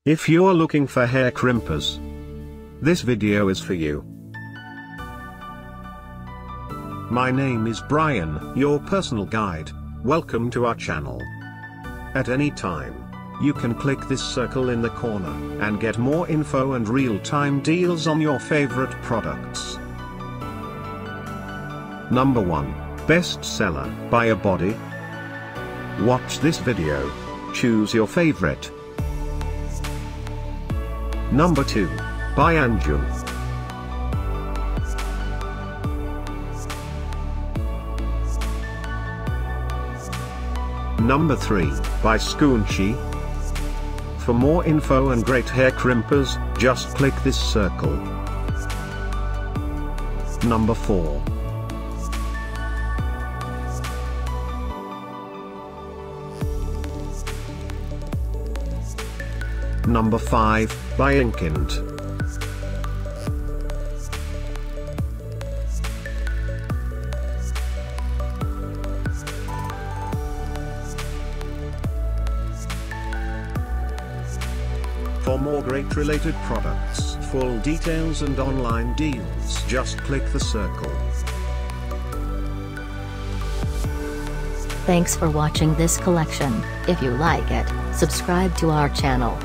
If you're looking for hair crimpers, this video is for you. My name is Brian, your personal guide. Welcome to our channel. At any time, you can click this circle in the corner and get more info and real-time deals on your favorite products. Number 1. Bestseller by Abody. Watch this video. Choose your favorite. Number 2. By Anjou. Number 3. By Scünci. For more info and great hair crimpers, just click this circle. Number 4. Number 5, by Inkint. For more great related products, full details and online deals, just click the circle. Thanks for watching this collection. If you like it, subscribe to our channel.